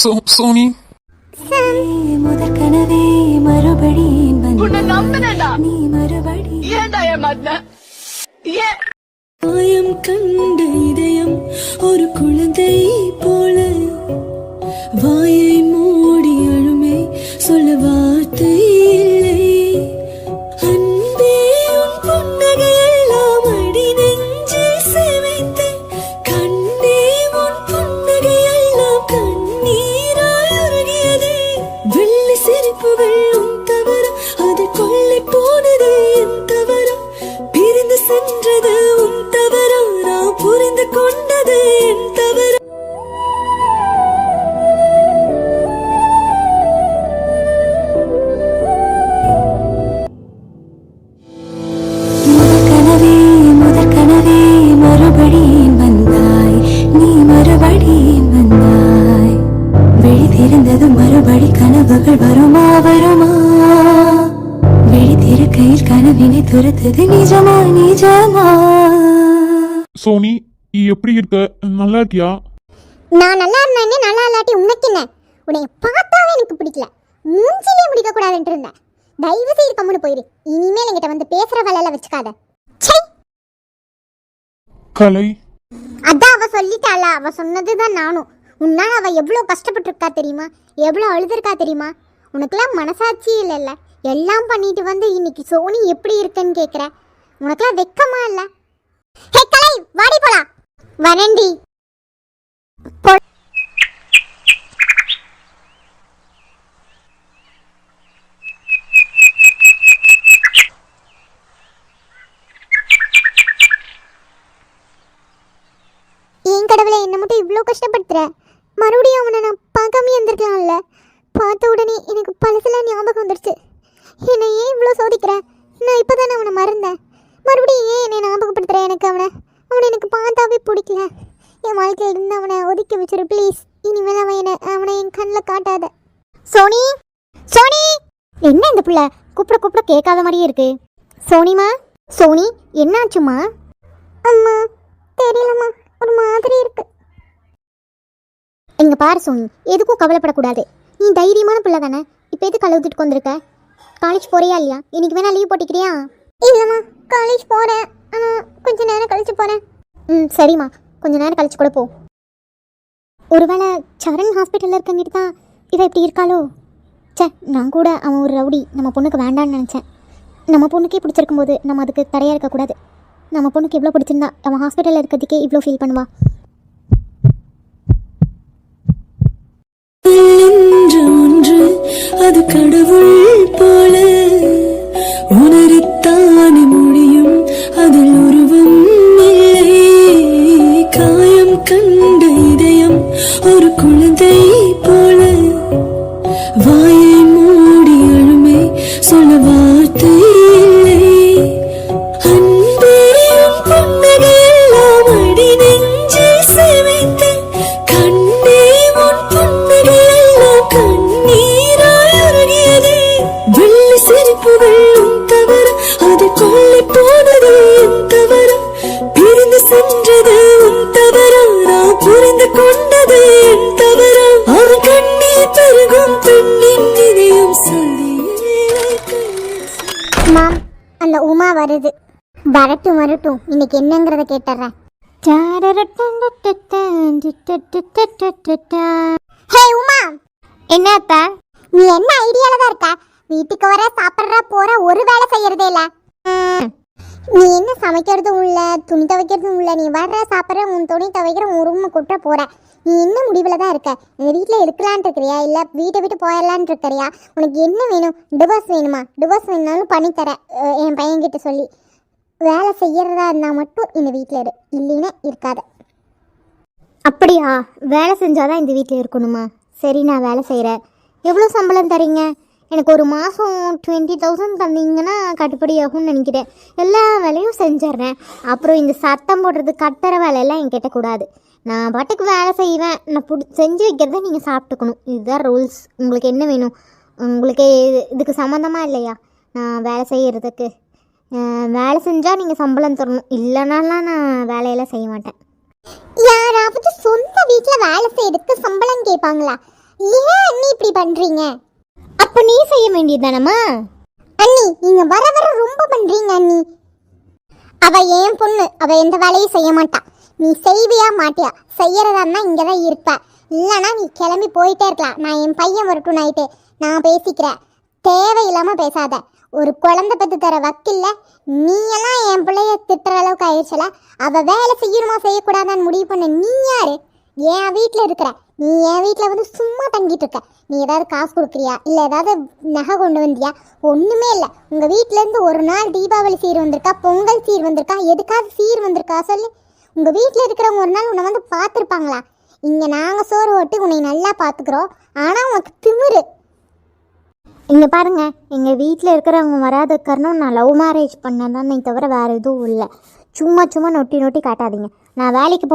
Sony முதற் கனவே மறுபடி நீ மறுபடி காயம் கண்ட இதயம் ஒரு குழந்தை போல வாயை மூடி அழுமே சொல்ல வார்த்தை இல்லை அன்பே உன் புன்னகையெல்லாம் அடி நெஞ்சில் சேமித்து கண்ணே உன் புன்னகையெல்லாம் கண்ணீராய் உருகியதே வெள்ளி சிரிப்புகள் உன் தவற அது கொள்ளை போனது என் தவற பிரிந்து சென்றது உன் தவற நான் புரிந்து கொண்டது என் தவற முதற் கனவே மறுபடியும் வந்தாய் நீ மறுபடியும் வந்தாய் விழி திறந்தது மறுபடி கனவுகள் வருமா வருமா விழி திறக்கையில் கனவினை துரத்தது நிஜமா நிஜமா. சோனி நீ எப்படி இருக்க? நல்லா இருக்கியா? நான் நல்லா இருந்தேனே, நல்லா இல்லாட்டி உனக்கு என்ன? உன்னை பார்த்தாவே எனக்கு பிடிக்கல, மூஞ்சிலே முடிக்க கூடாதுன்னு இருந்தேன். தயவு செய்து கம்முன்னு போயிரு, இனிமேல் என்கிட்ட வந்து பேசுற வேலையில வச்சுக்காத. கலை அதான் அவ சொல்லிட்டாளா, அவ சொன்னதுதான் நானும். உன்னால அவ எவ்வளவு கஷ்டப்பட்டிருக்கா தெரியுமா, எவ்வளவு அழுதுருக்கா தெரியுமா? உனக்குலாம் மனசாட்சி இல்லைல்ல, எல்லாம் பண்ணிட்டு வந்து இன்னைக்கு சோனி எப்படி இருக்குன்னு கேக்குற. உனக்குலாம் வெக்கமா இல்ல? ஹே கலை, வாடி போலாம். வரண்டி. ஏன் கடவுளை என்ன மட்டும் இவ்வளோ கஷ்டப்படுத்துற? மறுபடியும் அவனை நான் பார்க்காம இருந்திருக்கலாம்ல. பார்த்த உடனே எனக்கு பழசெல்லாம் ஞாபகம் வந்துடுச்சு. என்னை ஏன் இவ்வளோ சோதிக்கிற? நான் இப்போ தானே அவனை மறந்தேன், மறுபடியும் ஏன் என்னை ஞாபகப்படுத்துற? எனக்கு அவனை எனக்கு பார்த்தாவே பிடிக்கல. என் வாழ்க்கையில் இருந்து அவனை ஒதுக்கி வச்சிரு ப்ளீஸ். இனிமேல் அவனை என் கண்ணில் காட்டாத. சோனி சோனி, என்ன இந்த பிள்ளை கூப்பிட கூப்பிட கேட்காத மாதிரியே இருக்கு. சோனிமா, சோனி என்னாச்சுமா? அம்மா தெரியலம்மா, ஒரு மாதிரி இருக்கு. இங்க பாரு சோனி, எதுக்கும் கவலைப்படக்கூடாது. நீ தைரியமான பிள்ளை தானே, இப்போ எதுக்கு கழுவிட்டு வந்திருக்க? காலேஜ் போறியா இல்லையா? இன்னைக்கு வேணா லீவ் போட்டிக்கிறியா? இல்லைம்மா, காலேஜ் போகிறேன், ஆனால் கொஞ்ச நேரம் கழிச்சு போகிறேன். சரிம்மா, கொஞ்ச நேரம் கழிச்சு கூட போ. ஒருவேளை சரண் ஹாஸ்பிட்டலில் இருக்கங்கிட்டு தான் இவ இப்படி இருக்காளோ? சே, நான் கூட அவன் ஒரு ரவுடி, நம்ம பொண்ணுக்கு வேண்டான்னு நினச்சேன். நம்ம பொண்ணுக்கே பிடிச்சிருக்கும் போது நம்ம அதுக்கு தடையாக இருக்கக்கூடாது. நம்ம பொண்ணுக்கு எவ்வளோ பிடிச்சிருந்தா அவன் ஹாஸ்பிட்டலில் இருக்கிறதுக்கே இவ்வளோ ஃபீல் பண்ணுவா. ஒன்று அது கடவுள் போல உணரித்தானே முடியும், அதில் உருவம் இல்லை. காயம் கண்ட இதயம் ஒரு குழந்தை போல வாயை மூடி அழுமே சொல்ல வார்த்தை இல்லை. அந்த உமா வருது, வரட்டும் வரட்டும், இன்னைக்கு என்னங்கிறத கேட்டுறேன். ஹே உமா, என்ன அத்தா? நீ என்ன ஐடியால தான் இருக்க? வீட்டுக்கு வர சாப்பிட்ற போற, ஒரு வேலை செய்யறதே இல்ல. நீ என்ன சமைக்கிறதும் இல்ல, துணி துவைக்கிறதும் இல்ல. நீ வர்ற சாப்பிட்ற, உன் துணி துவைக்கிற, உன் ரூம் கொட்ட போற. நீ என்ன முடிவில் தான் இருக்க? இந்த வீட்டில் இருக்கலான் இருக்கிறியா, இல்லை வீட்டை விட்டு போயிடலான் இருக்கிறியா? உனக்கு என்ன வேணும்? டிவோர்ஸ் வேணுமா? டிவோர்ஸ் வேணுனாலும் பண்ணித்தரேன் என் பையன்கிட்ட சொல்லி. வேலை செய்யறதா இருந்தால் மட்டும் இந்த வீட்டில் இரு, இல்லைன்னா இருக்காத. அப்படியா? வேலை செஞ்சாதான் இந்த வீட்டில் இருக்கணுமா? சரி, நான் வேலை செய்கிறேன். எவ்வளோ சம்பளம் தரீங்க? எனக்கு ஒரு மாதம் 20,000 தந்தீங்கன்னா கட்டுப்படி ஆகும்னு நினைக்கிறேன். எல்லா வேலையும் செஞ்சிட்றேன். அப்புறம் இந்த சத்தம் போடுறது, கட்டுற வேலையெல்லாம் என்கிட்ட கூடாது. நான் பாட்டுக்கு வேலை செய்வேன், நான் செஞ்சு வைக்கிறத நீங்கள் சாப்பிட்டுக்கணும். இதுதான் ரூல்ஸ். உங்களுக்கு என்ன வேணும்? உங்களுக்கு இதுக்கு சம்மந்தமாக இல்லையா நான் வேலை செய்கிறதுக்கு? வேலை செஞ்சால் நீங்கள் சம்பளம் தரணும், இல்லைனாலாம் நான் வேலையெல்லாம் செய்ய மாட்டேன். யாராவது சொந்த வீட்டில் வேலை செய்யறதுக்கு சம்பளம் கேட்பாங்களா? ஏன் அண்ணி இப்படி பண்றீங்க? அப்ப நீ செய்ய வேண்டியதானம்மா? அண்ணி நீங்க வர வர ரொம்ப பண்றீங்க அண்ணி. அவ ஏன் பொண்ணு, அவ எந்த வேலையும் செய்ய மாட்டா. நீ செய்வியா மாட்டியா? செய்யறதா இருந்தா இங்கதான் இருப்ப, இல்லைன்னா நீ கிளம்பி போயிட்டே இருக்கலாம். நான் என் பையன் வரட்டும் நைட்டு, நான் பேசிக்கிறேன். தேவையில்லாம பேசாத. ஒரு குழந்தை பெற்று தர வக்கில்ல. நீ எல்லாம் என் பிள்ளைய திட்டுற அளவுக்கு ஆயிடுச்சுல. அவ வேலை செய்யணுமா செய்யக்கூடாதான்னு முடிவு பண்ண நீ யாரு? என் வீட்டில் இருக்கிற நீ என் வீட்டில் வந்து சும்மா தங்கிட்டு இருக்க. நீ ஏதாவது காசு கொடுக்குறியா, இல்லை ஏதாவது நகை கொண்டு வந்தியா? ஒன்றுமே இல்லை. உங்கள் வீட்டிலேருந்து ஒரு நாள் தீபாவளி சீர் வந்திருக்கா, பொங்கல் சீர் வந்திருக்கா, எதுக்காவது சீர் வந்திருக்கா சொல்லு? உங்கள் வீட்டில் இருக்கிறவங்க ஒரு நாள் உன்னை வந்து பார்த்துருப்பாங்களா? இங்கே நாங்கள் சோறு ஓட்டி உன்னை நல்லா பார்த்துக்குறோம், ஆனால் உனக்கு திமிரு. இங்கே பாருங்க, எங்கள் வீட்டில் இருக்கிறவங்க வராத காரணம் நான் லவ் மேரேஜ் பண்ணதானே தவிர வேறு எதுவும் இல்லை. சும்மா சும்மா நொட்டி காட்டாதீங்க. நான் வேலைக்கு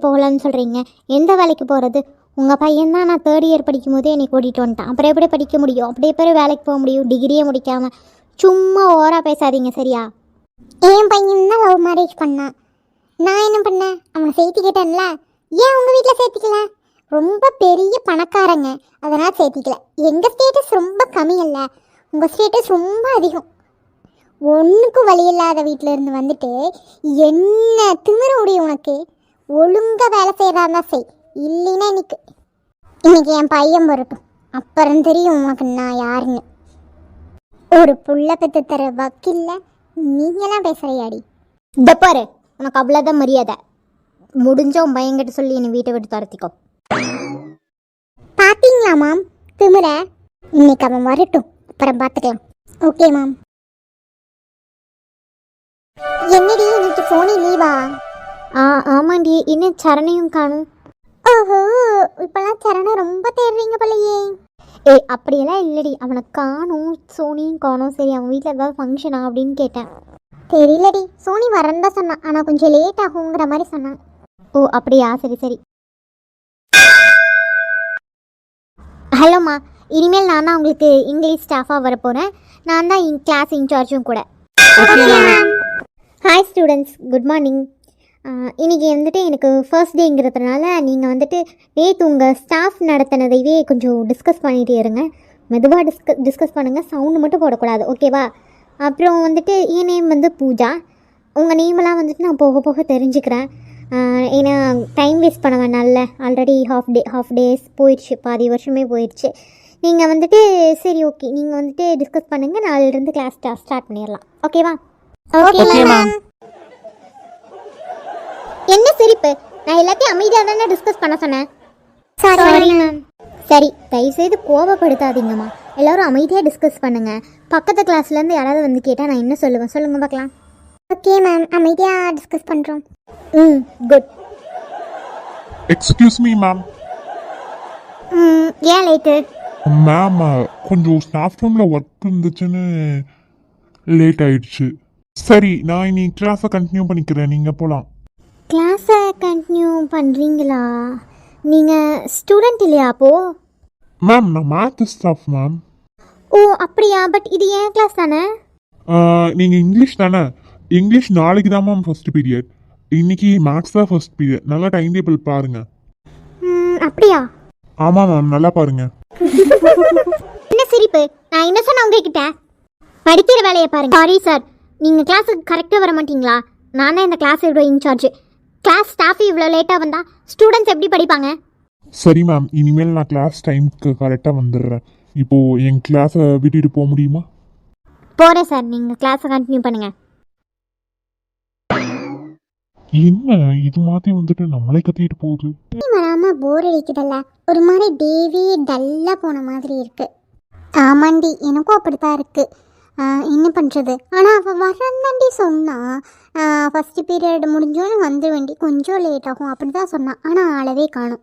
போகலன்னு சொல்கிறீங்க. எந்த வேலைக்கு போகிறது? உங்கள் பையன் தான் நான் 3rd இயர் படிக்கும் போதே என்னை கூட்டிகிட்டு வந்துட்டான். அப்புறம் எப்படி படிக்க முடியும்? அப்படியே பேர் வேலைக்கு போக முடியும்? டிகிரியே முடிக்காமல். சும்மா ஓவராக பேசாதீங்க சரியா? என் பையன் தான் லவ் மேரேஜ் பண்ணான். நான் என்ன பண்ணேன்? அவனை சேர்த்திக்கிட்டேன்ல. ஏன் உங்கள் வீட்டில் சேர்த்திக்கல? ரொம்ப பெரிய பணக்காரங்க, அதனால் சேர்த்திக்கல. எங்கள் ஸ்டேட்டஸ் ரொம்ப கம்மி இல்லை, உங்கள் ஸ்டேட்டஸ் ரொம்ப அதிகம். ஒன்றுக்கும் வழி இல்லாத வீட்டில் இருந்து வந்துட்டு என்ன திமிர முடியும் உனக்கு? ஒழுங்காக வேலை செய்கிறதா செய், இல்லைன்னா இன்னைக்கு என் பையன் வரட்டும், அப்புறம் தெரியும் உனக்கு நான் யாருன்னு. ஒரு புள்ள பெற்று தர வக்கில்ல நீங்களாம் பேசுகிறியாடி? பாரு, உனக்கு அவ்வளோதான் மரியாதை. முடிஞ்ச உன் பையன்கிட்ட சொல்லி என்னை வீட்டை விட்டு துரத்திக்கோ. பார்த்தீங்களா மேம் திமிர? இன்னைக்கு அவன் வரட்டும், அப்புறம் பார்த்துக்கலாம். Okay ma'am. என்னடி இன்னைக்கு சோனி லீவா? ஆமாண்டி. இன்னும் சரணையும் காணும். ஓஹோ, இப்பெல்லாம் சரணை ரொம்ப தேடுறீங்க போலையே. அப்படியெல்லாம் இல்லடி, அவனை காணும், சோனியும் காணும். சரி, அவன் வீட்டில் ஏதாவது ஃபங்க்ஷனா அப்படின்னு கேட்டேன். தெரியலடி, சோனி வரேன்னு தான் சொன்னான், ஆனால் கொஞ்சம் லேட் ஆகுங்கிற மாதிரி சொன்னான். ஓ அப்படியா, சரி சரி. ஹலோம்மா, இனிமேல் நான் தான் உங்களுக்கு இங்கிலீஷ் ஸ்டாஃபாக வரப்போகிறேன். நான் தான் கிளாஸ் இன்சார்ஜும் கூட. Hi students, good morning. இன்றைக்கி வந்துட்டு எனக்கு ஃபர்ஸ்ட் டேங்கிறதுனால நீங்கள் வந்துட்டு நேற்று உங்கள் ஸ்டாஃப் நடத்தினதையே கொஞ்சம் டிஸ்கஸ் பண்ணிகிட்டே இருங்க. மெதுவாக டிஸ்கஸ் பண்ணுங்கள், சவுண்டு மட்டும் போடக்கூடாது, ஓகேவா? அப்புறம் வந்துட்டு என் நேம் வந்து பூஜா. உங்கள் நேமெல்லாம் வந்துட்டு நான் போக போக தெரிஞ்சுக்கிறேன். ஏன்னா டைம் வேஸ்ட் பண்ண வேணாம்ல. ஆல்ரெடி ஹாஃப் டேஸ் போயிடுச்சு, பாதி வருஷமே போயிடுச்சு. நீங்கள் வந்துட்டு சரி ஓகே, நீங்கள் வந்துட்டு டிஸ்கஸ் பண்ணுங்கள். நாளிலிருந்து கிளாஸ் ஸ்டார்ட் பண்ணிடலாம், ஓகேவா? Okay ma'am. என்ன சிரிப்பு? நான் எல்லாத்தையும் அமைதியாக தானே டிஸ்கஸ் பண்ண சொன்னேன். Sorry ma'am. சரி, தயவுசெய்து கோபப்படுத்தாதீங்கம்மா. எல்லோரும் அமைதியாக டிஸ்கஸ் பண்ணுங்கள். பக்கத்து கிளாஸ்லேருந்து யாராவது வந்து கேட்டால் நான் என்ன சொல்லுவேன்? சொல்லுங்கள் பார்க்கலாம். ஓகே மேம், அமைதியாக டிஸ்கஸ் பண்ணுறோம். குட். Excuse me ma'am. ஏன் லேட்டு? மேம், கொஞ்சம் ஸ்டாஃப் ரூமில் ஒர்க் இருந்துச்சுன்னு லேட் ஆயிடுச்சு. சரி, நான் இனி கிளாஸை கண்டினியூ பண்ணிக்கிறேன், நீங்கள் போகலாம். கிளாஸை கண்டினியூ பண்ணுறீங்களா? நீங்கள் ஸ்டூடெண்ட் இல்லையா அப்போது? மேம், நான் மேத் ஸ்டாஃப் மேம். ஓ அப்படியா? பட் இது ஏன் கிளாஸ் தானே? நீங்கள் இங்கிலீஷ் தானே? இங்கிலீஷ் நாளைக்கு தான் மேம் ஃபர்ஸ்ட் பீரியட். இன்னைக்கு மேக்ஸ் தான் ஃபர்ஸ்ட் பீரியட். நல்லா டைம் டேபிள் பாருங்க. அப்படியா? ஆமாம் மேம், நல்லா பாருங்க. என்ன சிரிப்பு? நான் என்ன சொன்னேன் உங்ககிட்ட? படிக்கிற வேலையை பாருங்க. சாரி சார், நீங்கள் கிளாஸுக்கு கரெக்டாக வர மாட்டீங்களா? நான் தான் இந்த கிளாஸோட இன்சார்ஜ். கிளாஸ் ஸ்டாஃப் இவ்வளோ லேட்டாக வந்தால் ஸ்டூடெண்ட்ஸ் எப்படி படிப்பாங்க? சரி மேம், இனிமேல் நான் கிளாஸ் டைமுக்கு கரெக்டாக வந்துடுறேன். இப்போது என் கிளாஸை விட்டுட்டு போக முடியுமா? போகிறேன் சார், நீங்கள் கிளாஸை கண்டினியூ பண்ணுங்கள். என்ன இது மாதிரி வந்துட்டு நம்மளே கத்திட்டு போகுது? வராமல் போர் அடிக்குதல்ல, ஒரு மாதிரி டேவே டல்லாக போன மாதிரி இருக்கு. ஆமாண்டி, எனக்கும் அப்படித்தான் இருக்கு. என்ன பண்ணுறது? ஆனால் அவள் வரந்தாண்டி சொன்னான். ஃபஸ்ட்டு பீரியட் முடிஞ்சோன்னு வந்து வேண்டி கொஞ்சம் லேட் ஆகும் அப்படி தான் சொன்னான். ஆனால் அளவே காணும்.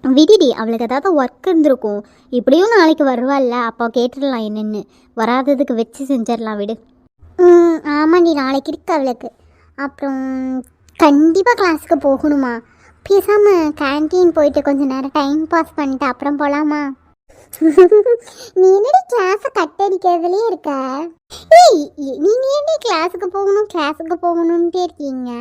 விடிடி, அவளுக்கு ஏதாவது ஒர்க் இருந்திருக்கும். இப்படியும் நாளைக்கு வருவாள்ல, அப்போ கேட்டுடலாம் என்னென்னு. வராததுக்கு வச்சு செஞ்சிடலாம், விடு. ஆமாண்டி, நாளைக்கு இருக்கு அவளுக்கு. அப்புறம் கண்டிப்பாக கிளாஸுக்கு போகணுமா? பேசாமல் கேன்டீன் போயிட்டு கொஞ்சம் நேரம் டைம் பாஸ் பண்ணிட்டு அப்புறம் போகலாமா? நீ என்னடி கிளாஸை கட்டடிக்கிறதுலே இருக்க? ஏய், நீங்கள் எப்படி கிளாஸுக்கு போகணுன்ட்டே இருக்கீங்க?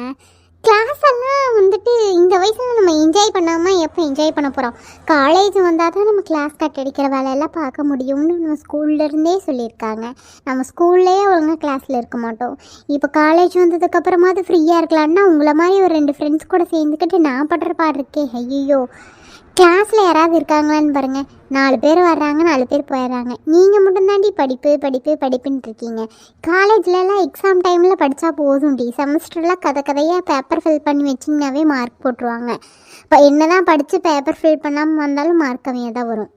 கிளாஸ் எல்லாம் வந்துட்டு இந்த வயசில் நம்ம என்ஜாய் பண்ணாமல் எப்போ என்ஜாய் பண்ண போகிறோம்? காலேஜ் வந்தால் தான் நம்ம கிளாஸ் கட் அடிக்கிற வேலையெல்லாம் பார்க்க முடியும்னு நம்ம ஸ்கூல்லேருந்தே சொல்லியிருக்காங்க. நம்ம ஸ்கூல்லேயே ஒழுங்காக கிளாஸில் இருக்க மாட்டோம். இப்போ காலேஜ் வந்ததுக்கப்புறமாவது ஃப்ரீயாக இருக்கலான்னா உங்களை மாதிரி ஒரு 2 ஃப்ரெண்ட்ஸ் கூட சேர்ந்துக்கிட்டு நான் படுற பாடு இருக்கே. ஐயோ, கிளாஸில் யாராவது இருக்காங்களான்னு பாருங்கள். 4 பேர் வர்றாங்க, 4 பேர் போயிடுறாங்க. நீங்கள் மட்டும்தாண்டி படிப்பு படிப்பு படிப்புன்னு இருக்கீங்க. காலேஜ்லலாம் எக்ஸாம் டைமில் படித்தா போதும் டி. செமஸ்டரில் கதையாக பேப்பர் ஃபில் பண்ணி வச்சிங்கனாவே மார்க் போட்டுருவாங்க. இப்போ என்ன தான் படித்து பேப்பர் ஃபில் பண்ணாமல் வந்தாலும் மார்க் கம்மியாக தான் வரும்.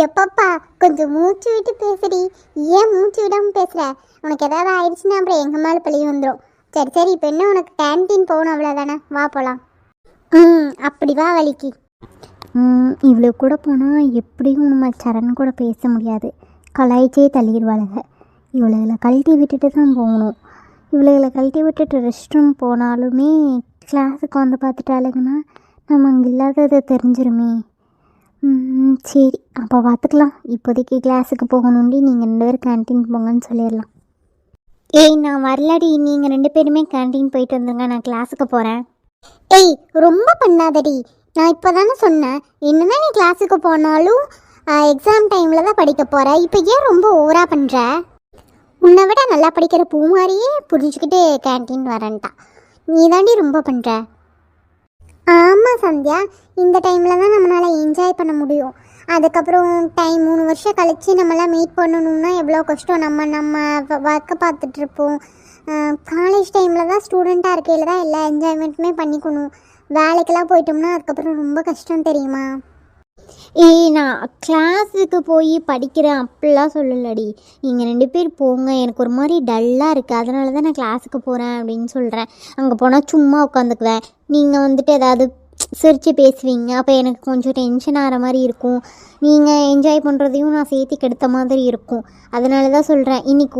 எப்பப்பா கொஞ்சம் மூச்சு விட்டு பேசுடி. ஏன் மூச்சு விடாமல் பேசுகிற? உனக்கு ஏதாவது ஆயிடுச்சுன்னா அப்புறம் எங்கள் மேலே பழி வந்துடும். சரி இப்போ என்ன உனக்கு கேன்டீன் போகணும் அவ்வளோதானே? வா போகலாம். அப்படி வா வலிக்கு. இவ்வளோ கூட போனால் எப்படியும் நம்ம சரண் கூட பேச முடியாது. கலாய்ச்சே தள்ளிடுவாளுங்க. இவ்வளோகளை கழட்டி விட்டுட்டு தான் போகணும். இவ்வளோகளை கழட்டி விட்டுட்டு ரெஸ்ட் ரூம் போனாலுமே கிளாஸுக்கு வந்து பார்த்துட்டாளுங்கன்னா நம்ம அங்கே இல்லாதது தெரிஞ்சிருமே. சரி அப்போ பார்த்துக்கலாம். இப்போதைக்கு கிளாஸுக்கு போகணுண்டி நீங்கள் 2 பேரும் கேன்டீன் போங்கன்னு சொல்லிடலாம். ஏய் நான் வரலடி, நீங்கள் 2 பேருமே கேன்டீன் போயிட்டு வந்துங்க, நான் கிளாஸுக்கு போகிறேன். ஏய் ரொம்ப பண்ணாதடி, நான் இப்போ தானே சொன்னேன். என்னதான் நீ கிளாஸுக்கு போனாலும் எக்ஸாம் டைமில் தான் படிக்க போகிற. இப்போ ஏன் ரொம்ப ஓவராக பண்ணுற? உன்னை விட நல்லா படிக்கிற பூ மாதிரியே புரிஞ்சுக்கிட்டு கேன்டீன் வரேன்ட்டா. நீ தாண்டி ரொம்ப பண்ணுற. ஆமாம் சந்தியா, இந்த டைமில் தான் நம்மளால் என்ஜாய் பண்ண முடியும். அதுக்கப்புறம் 3 வருஷம் கழித்து நம்மளாம் மீட் பண்ணணும்னா எவ்வளோ கஷ்டம். நம்ம ஒர்க்கை பார்த்துட்ருப்போம். காலேஜ் டைமில் தான் ஸ்டூடெண்ட்டாக இருக்கையில் தான் எல்லா என்ஜாய்மெண்ட்டுமே பண்ணிக்கணும். வேலைக்கெல்லாம் போயிட்டோம்னா அதுக்கப்புறம் ரொம்ப கஷ்டம் தெரியுமா? நான் கிளாஸுக்கு போய் படிக்கிறேன் அப்படிலாம் சொல்லலடி. நீங்கள் 2 பேர் போங்க, எனக்கு ஒரு மாதிரி டல்லாக இருக்குது, அதனால தான் நான் கிளாஸுக்கு போகிறேன் அப்படின்னு சொல்கிறேன். அங்கே போனால் சும்மா உட்காந்துக்குவேன், நீங்கள் வந்துட்டு ஏதாவது சிரித்து பேசுவீங்க, அப்போ எனக்கு கொஞ்சம் டென்ஷன் ஆகிற மாதிரி இருக்கும். நீங்கள் என்ஜாய் பண்ணுறதையும் நான் சேர்த்து கெடுத்த மாதிரி இருக்கும். அதனால தான் சொல்கிறேன். இன்றைக்கி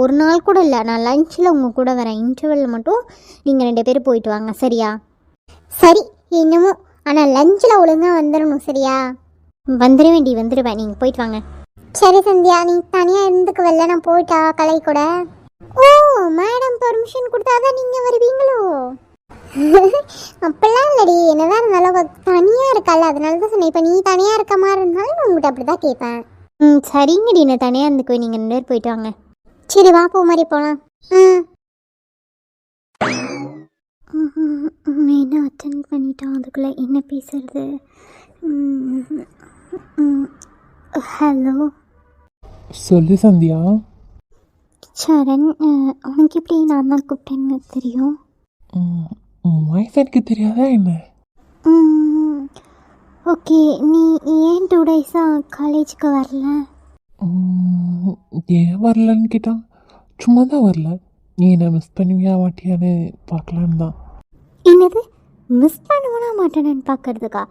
ஒரு நாள் கூட இல்லை, நான் லஞ்சில் உங்கள் கூட வரேன். இன்டர்வெல்லில் மட்டும் நீங்கள் 2 பேர் போயிட்டு வாங்க, சரியா? சரி என்னமோ, ஆனால் லஞ்சில் ஒழுங்காக வந்துடணும், சரியா? வந்துடுவேன், நீங்கள் போயிட்டு வாங்க. சரி சந்தியா, நீ தனியாக இருந்துக்கு வெளில நான் போயிட்டா கலை கூட. ஓ மேடம் பர்மிஷன் கொடுத்தாதான் நீங்கள் வருவீங்களோ? அப்பெல்லாம் இல்லடி, என்னதான் இருந்தாலும் தனியாக இருக்கால, அதனால தான் சொன்னேன். இப்போ நீ தனியாக இருக்க மாதிரி இருந்தாலும் நான் உங்கள்கிட்ட அப்படி தான் கேட்பேன். சரிங்கடி, நான் தனியாக இருந்துக்குவேன், நீங்கள் 2 பேர் போயிட்டு வாங்க. சரி வா போ மாதிரி போகலாம். என்ன அட்டென்ட் பண்ணிட்டான், அதுக்குள்ளே என்ன பேசுறது? ஹலோ சொல்லு சந்தியா. சரண், உனக்கு எப்படி நான் தான் கூப்பிட்டேன்னு தெரியும்? வாய்ஸ் எனக்கு தெரியாதா என்ன? ஓகே, நீ ஏன் 2 டேஸாக காலேஜுக்கு வரல? ஏன் வரலன்னு கேட்டான். சும்மா தான் வரல. நீ என்ன மிஸ் பண்ணுவியா மாட்டியான்னு பார்க்கலான்னு தான். என்னது மிஸ் பண்ணுவேனா மாட்டேன்னு பார்க்கறதுக்கா?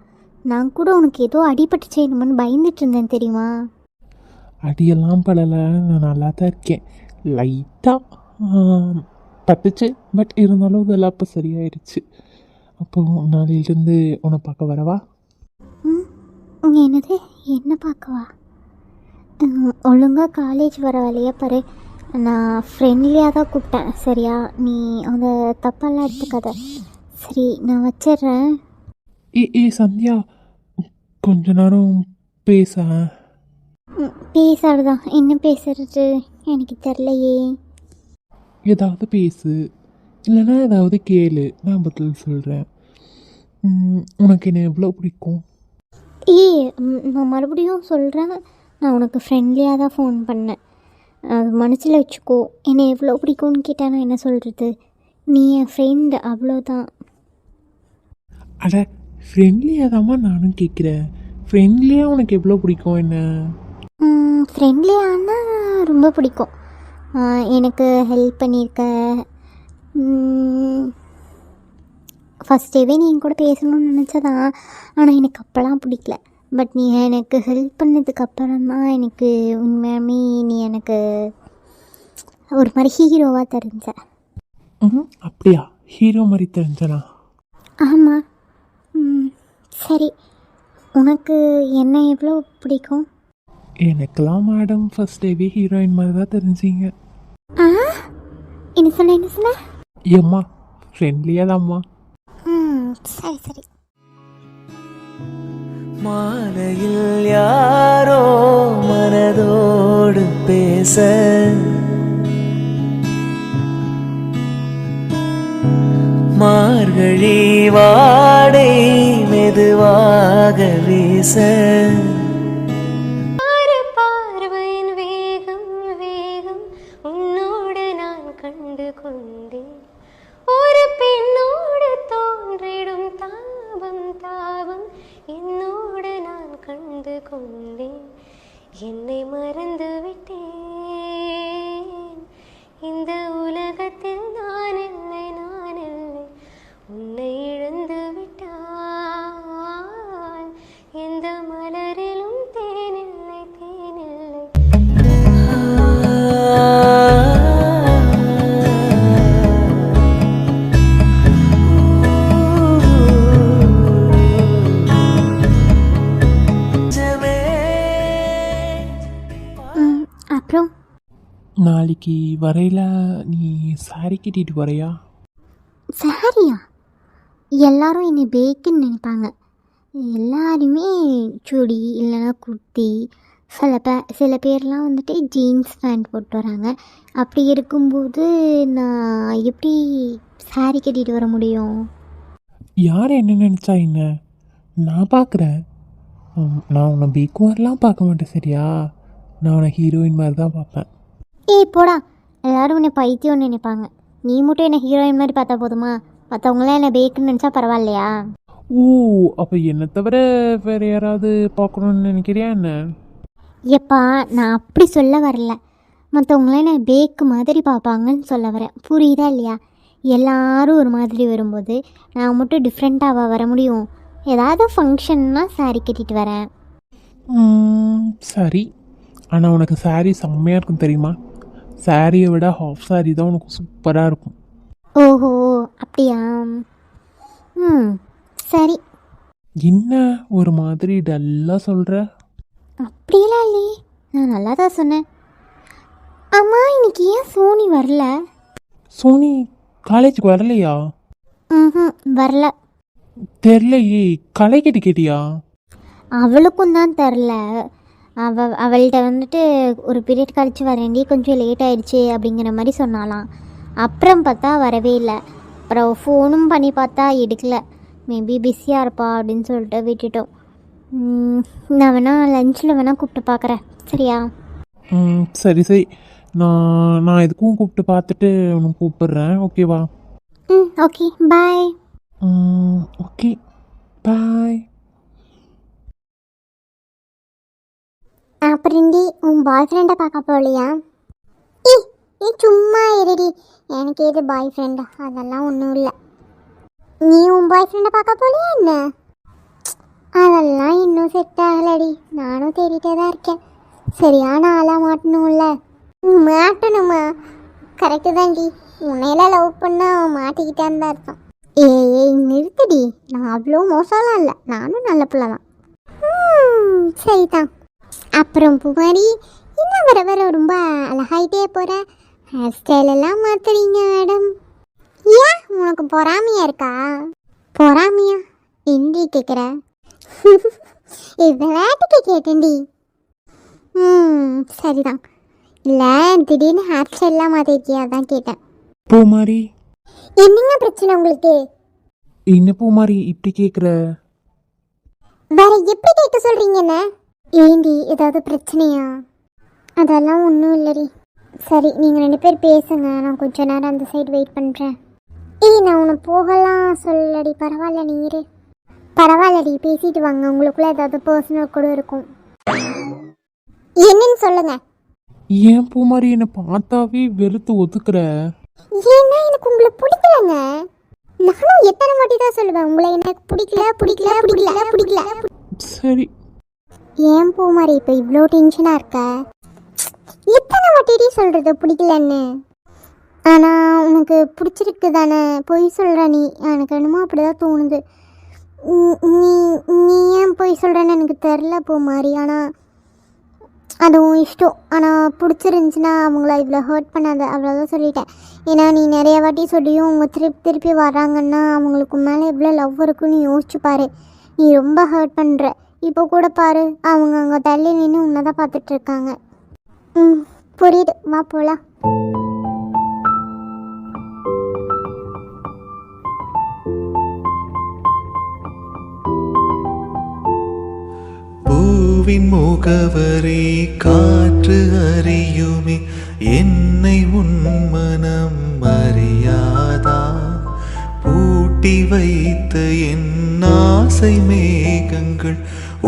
நான் கூட உனக்கு ஏதோ அடிபட்டு செய்யணும்னு பயந்துட்டு இருந்தேன் தெரியுமா? அடியெல்லாம் படலை, நான் நல்லா தான் இருக்கேன். லைட்டாக பட்டுச்சு, பட் இருந்தாலும் இதெல்லாம் இப்போ சரியாயிடுச்சு. அப்போ நாளையிலேருந்து உன்னை பார்க்க வரவா? என்னது என்ன பார்க்கவா? ஒழுங்காக காலேஜ் வர வேலையை பாரு. நான் ஃப்ரெண்ட்லியாக தான் கூப்பிட்டேன், சரியா? நீ அந்த தப்பெல்லாம் எடுத்துக்காத. சரி நான் வச்சிடுறேன். ஏ சந்தியா, கொஞ்ச நேரம் பேசாடுதான். என்ன பேசுறது எனக்கு தெரியலையே. ஏதாவது பேசு, இல்லைன்னா ஏதாவது கேளு, நான் பதில் சொல்கிறேன். உனக்கு என்ன எவ்வளோ பிடிக்கும்? நான் மறுபடியும் சொல்கிறேன், நான் உனக்கு ஃப்ரெண்ட்லியாக தான் ஃபோன் பண்ணேன். அது மனசில் வச்சுக்கோ. என்னை எவ்வளோ பிடிக்கும்னு கேட்டால் நான் என்ன சொல்கிறது? நீ என் ஃப்ரெண்ட், அவ்வளோதான். அட ஃப்ரெண்ட்லியாக தாம்மா நானும் கேட்குறேன். ஃப்ரெண்ட்லியாக உனக்கு எவ்வளோ பிடிக்கும் என்ன? ஃப்ரெண்ட்லியானா ரொம்ப பிடிக்கும். எனக்கு ஹெல்ப் பண்ணியிருக்க. ஃபஸ்ட் டேவே நீ என் கூட பேசணும்னு நினச்சதான், ஆனால் எனக்கு அப்போலாம் பிடிக்கல. பட் நீ எனக்கு ஹெல்ப் பண்ணதுக்கப்புறம் தான் எனக்கு உண்மையாமே நீ எனக்கு ஒரு மாதிரி ஹீரோவாக தெரிஞ்ச. அப்படியா? ஹீரோ மாதிரி தெரிஞ்சனா? ஆமாம். சரி, உனக்கு என்ன எவ்வளோ பிடிக்கும்? எனக்கெல்லாம் மேடம் ஃபர்ஸ்ட் டேவே ஹீரோயின் மாதிரி தான் தெரிஞ்சிங்க. என்ன சொன்ன? ஏம்மா ஃப்ரெண்ட்லியாக தான்மா. சரி சரி. மாலையில் யாரோ மனதோடு பேச மார்கழி வாடை மெதுவாக வீச பார்வையின் வேகம் வேகம் உன்னோடு நான் கண்டு கொண்டேன். ஒரு பெண்ணோடு தோன்றிடும் தாபம் தாபம் என்னோடு நான் கண்டு கொண்டேன். என்னை மறந்து விட்டேன். இந்த உலகத்தில் நான் இல்லை நான் இல்லை. உன்னை இழந்து விட்டால் எந்த மலரிலும் தேனில்லை தேனில்லை. அப்புறம் நாளைக்கு வரையில் நீ சாரி கட்டிட்டு வரையா? சாரியா? எல்லாரும் என்னை பேக்குன்னு நினைப்பாங்க. எல்லாருமே சுடி இல்லைன்னா குர்த்தி, சில பேர்லாம் வந்துட்டு ஜீன்ஸ் பேண்ட் போட்டு வராங்க. அப்படி இருக்கும்போது நான் எப்படி சாரி கட்டிட்டு வர முடியும்? யார் என்ன நினச்சா என்ன? நான் பார்க்குறேன். நான் உன்னை பேக்குவரெலாம் பார்க்க மாட்டேன் சரியா? நான் உன்னை ஹீரோயின் மாதிரி தான் பார்ப்பேன். ஏய் போடா, எல்லோரும் உன்னை பைத்தியம்னு நினைப்பாங்க. நீ மட்டும் என்னை ஹீரோயின் மாதிரி பார்த்தா போதுமா? மற்றவங்களாம் என்னை பேக்குன்னு நினச்சா பரவாயில்லையா? ஓ, அப்போ என்னை தவிர வேறு யாராவது பார்க்கணுன்னு நினைக்கிறியா என்ன? எப்பா, நான் அப்படி சொல்ல வரல. மற்றவங்களாம் என்னை பேக்கு மாதிரி பார்ப்பாங்கன்னு சொல்ல வரேன். புரியுதா இல்லையா? எல்லாரும் ஒரு மாதிரி வரும்போது நான் மட்டும் டிஃப்ரெண்ட்டாக வர முடியும்? ஏதாவது ஃபங்க்ஷன்னா சாரி கட்டிட்டு வரேன். சரி, ஆனால் உனக்கு சாரீ செம்மையாக இருக்கும் தெரியுமா? சாரியை விட ஹாஃப் சாரி தான் உனக்கு சூப்பராக இருக்கும். ஓஹோ, அப்படியா? சரி. என்ன ஒரு மாதிரி டல்லாக சொல்கிற? அப்படியெல்லாம் இல்லையே, நான் நல்லா தான் சொன்னேன். அம்மா, இன்னைக்கு ஏன் சோனி வரல? சோனி காலேஜுக்கு வரலையா? வரல. தெரிலையே. கலைக்கிட்டு கேட்டியா? அவளுக்கும் தான் தெரில. அவள்கிட்ட வந்துட்டு ஒரு பீரியட் கழித்து வரேண்டி, கொஞ்சம் லேட் ஆயிடுச்சு அப்படிங்கிற மாதிரி சொன்னாலாம். அப்புறம் பார்த்தா வரவே இல்லை. அப்புறம் ஃபோனும் பண்ணி பார்த்தா எடுக்கல. மேபி பிஸியாக இருப்பா அப்படின்னு சொல்லிட்டு விட்டுட்டோம். நான் வேணால் லஞ்சில் வேணால் கூப்பிட்டு பார்க்குறேன், சரியா? சரி சரி, நான் எதுக்கும் கூப்பிட்டு பார்த்துட்டு உனக்கு கூப்பிடுறேன், ஓகேவா? ஓகே, பாய். ஓகே, பாய். அப்புறண்டி உன் பாய் ஃப்ரெண்டை பார்க்க போகலையா? நீ சும்மா இருடி, எனக்கு எது பாய் ஃப்ரெண்டு? அதெல்லாம் ஒன்றும் இல்லை. நீ உன் பாய் ஃப்ரெண்டை பார்க்க போகலையா என்ன? அதெல்லாம் இன்னும் செட் ஆகலடி. நானும் தேடிட்டே தான் இருக்கேன். சரியான ஆளாக மாட்டணும்ல. மாட்டணுமா? கரெக்டு தான்டி. உன்னையெல்லாம் லவ் பண்ணால் மாட்டிக்கிட்டான்னு தான் அர்த்தம். ஏய் நிறுத்தடி, நான் அவ்வளோ மோசம்லாம் இல்லை. நானும் நல்ல பிள்ளை தான். சரிதான். அப்புறம் புகாரி, இன்னும் வர வர ரொம்ப அழகாயிட்டே போகிற. ஹேர் ஸ்டைலெல்லாம் மாற்றுறீங்க மேடம். ஏன் உனக்கு பொறாமையாக இருக்கா? பொறாமையா எந்தி கேட்குற? விளையாட்டுக்கு கேட்டேன்டி. சரிதான். இல்லை, திடீர்னு ஹேர் ஸ்டைல்லாம் மாற்றிருக்கியா, அதான் கேட்டேன். பூமாரி, என்னங்க பிரச்சனை உங்களுக்கு? என்ன பூமாரி இப்படி கேட்குற? வேற எப்படி கேட்க சொல்கிறீங்கண்ணே? ஏண்டி, ஏதாவது பிரச்சனையா? அதெல்லாம் ஒன்றும் இல்லடி. சரி, நீங்கள் 2 பேர் பேசுங்க, நான் கொஞ்ச நேரம் அந்த சைடு வெயிட் பண்ணுறேன். நான் உன்னை போகலாம் சொல்லடி. பரவாயில்ல, நீரு பரவாயில்லடி, பேசிட்டு வாங்க. உங்களுக்குள்ள ஏதாவது பர்சனல் கூட இருக்கும். என்னன்னு சொல்லுங்க. ஏன் பூமாரி என்னை பார்த்தாவே வெறுத்து ஒதுக்குற? ஏன்னா எனக்கு உங்களை பிடிக்கலங்க. நானும் எத்தனை வாட்டி தான் சொல்லுவேன், உங்களை எனக்கு பிடிக்கல பிடிக்கல பிடிக்கல பிடிக்கல. சரி. ஏன் பூமாரி இப்போ இவ்வளோ டென்ஷனாக இருக்க? எத்தனை வாட்டிடி சொல்கிறது பிடிக்கலன்னு? ஆனால் உனக்கு பிடிச்சிருக்கு தானே, பொய் சொல்கிற நீ. எனக்கு என்னமோ அப்படி தான் தோணுது. நீ நீ ஏன் பொய் சொல்கிறேன்னு எனக்கு தெரில பூமாரி. அதுவும் இஷ்டம். ஆனால் பிடிச்சிருந்துச்சின்னா அவங்கள இவ்வளோ ஹர்ட் பண்ணாத, அவ்வளோதான் சொல்லிட்டேன். ஏன்னா நீ நிறைய வாட்டி சொல்லியும் அவங்க திருப்பி வராங்கன்னா அவங்களுக்கு மேலே எவ்வளோ லவ் இருக்குன்னு யோசிச்சு பாரு. நீ ரொம்ப ஹர்ட் பண்ணுற. இப்போ கூட பாரு, அவங்க அங்கே தள்ளி நின்று உன்னை தான் பார்த்துட்ருக்காங்க. புரியுது, வா போகலாம். பூவின் முகவரி காற்று அறியுமே, என்னை உன் மனம் அறியாதா? பூட்டி வைத்த என் ஆசை மேகங்கள்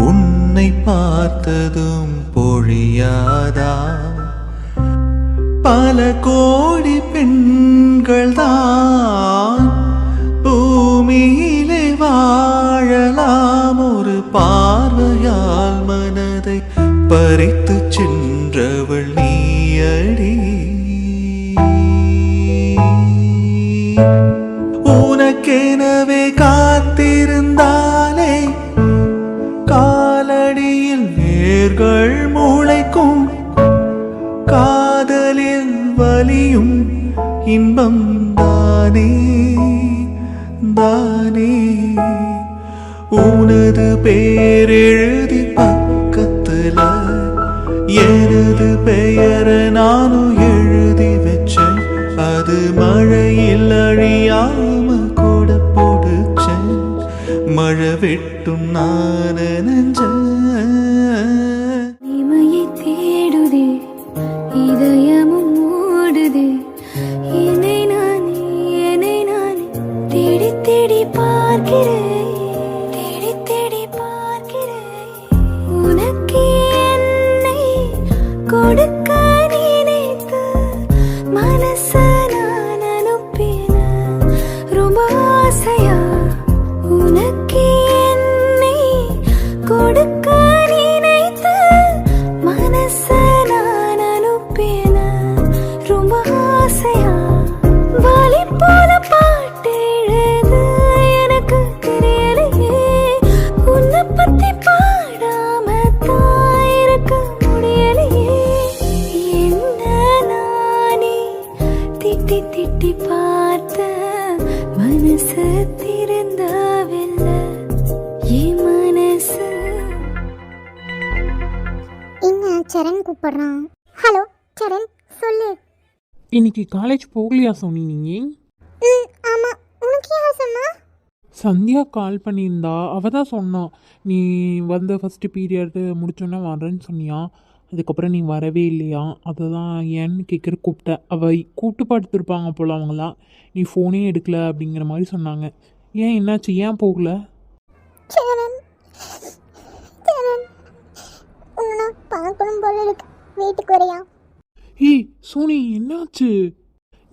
உன்னை பார்த்ததும் பொழியாதா? பல கோடி பெண்கள் தான் பூமியிலே வாழலாம், ஒரு பார்வையால் மனதை பறித்து சென்றவள் நீயடி. உனக்கெனவே காத்திருந்தாலே காலடியில் வேர்கள் முளைக்கும், காதலில் வலியும் இன்பம் தானே தானே. உனது பேரெழுதி பக்கத்துல எனது பெயரை நானும் எழுதி வச்சேன், அது மழையில் அழியாம கூட போடுச்சேன், மழை வெட்டும் நான் நெஞ்சேன். இமையை தேடுதே, இதயமும் ஓடுதே, என்னை நானே தேடி தேடி பார்க்கிறேன், தேடி தேடி பார்க்கிறேன். உனக்கு என்னை கொடுக்க நினைத்து மனச நான் அனுப்பினேன் ரொம்ப ஆசையா. உனக்கு என்னை கொடுக்க நினைத்து மனச நான் அனுப்பினேன் ரொம்ப ஆசையா. வாலி போல பாட்டு எழுது எனக்கு தெரியலையே, உன்னை பத்தி பாடாம தான் இருக்க முடியலையே. என்ன நானே திட்டி திட்டி பார்த்த மனசு திறந்தாவில்லை, என் மனசு. என்ன சரண் கூப்பிடுறான். ஹலோ சரண், சொல்லு. இன்னைக்கு காலேஜ் போகலையா சோனி நீ? ஆமாம், உனக்கு யார் சொன்னா? சந்தியா கால் பண்ணியிருந்தா, அவள் தான் சொன்னான் நீ வந்து ஃபஸ்ட்டு பீரியடு முடிச்சோன்னே வரேன்னு சொன்னியா, அதுக்கப்புறம் நீ வரவே இல்லையா, அதை தான் ஏன்னு கேட்குற கூப்பிட்டேன். அவள் கூப்பிட்டு படுத்துருப்பாங்க போல் அவங்களாம், நீ ஃபோனே எடுக்கல அப்படிங்கிற மாதிரி சொன்னாங்க. ஏன் என்னாச்சு, ஏன் போகல? சரண் சரண், உன்னை நான் பார்க்கணும் போல இருக்கு, வீட்டுக்கு வரையா? ஏய் சோனி, என்னாச்சு?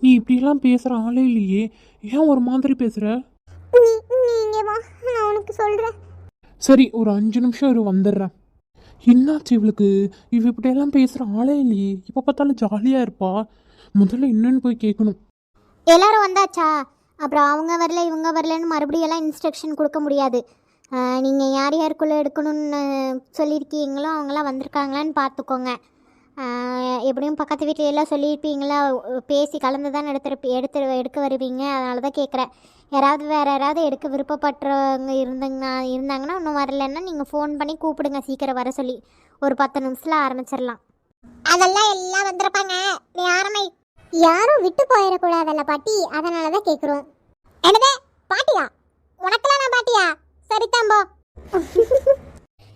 நீ இப்படியெல்லாம் பேசுகிற ஆளே இல்லையே, ஏன் ஒரு மாதிரி பேசுகிற? நீ நீ இங்கே வா, நான் உனக்கு சொல்கிறேன். சரி, ஒரு 5 நிமிஷம் இரு, வந்துடுறேன். என்னாச்சு இவளுக்கு? இவ இப்படியெல்லாம் பேசுகிற ஆளே இல்லையே, இப்போ பார்த்தாலும் ஜாலியாக இருப்பா. முதல்ல என்னன்னு போய் கேட்கணும். எல்லாரும் வந்தாச்சா? அப்புறம் அவங்க வரல இவங்க வரலன்னு மறுபடியும் எல்லாம் இன்ஸ்ட்ரக்ஷன் கொடுக்க முடியாது. நீங்கள் யார் யாருக்குள்ளே எடுக்கணும்னு சொல்லியிருக்கீங்களோ அவங்களாம் வந்திருக்காங்களான்னு பார்த்துக்கோங்க. எப்படியும் பக்கத்து வீட்டில் எல்லாம் சொல்லியிருப்பீங்களா, பேசி கலந்து தான் எடுக்க வருவீங்க, அதனால தான் கேட்குறேன். வேறு யாராவது எடுக்க விருப்பப்படுறவங்க இருந்தாங்கன்னா இன்னும் வரலன்னா நீங்கள் ஃபோன் பண்ணி கூப்பிடுங்க, சீக்கிரம் வர சொல்லி. ஒரு 10 நிமிஷத்தில் ஆரம்பிச்சிடலாம். அதெல்லாம் எல்லாம் வந்துருப்பாங்க, நீ ஆரம்பி. யாரும் விட்டு போயிடக்கூடாதல்ல பாட்டி, அதனால தான் கேட்குறோம். என்னதே பாட்டியா? உனக்கெல்லாம் நான் பாட்டியா? சரிதாம்போ.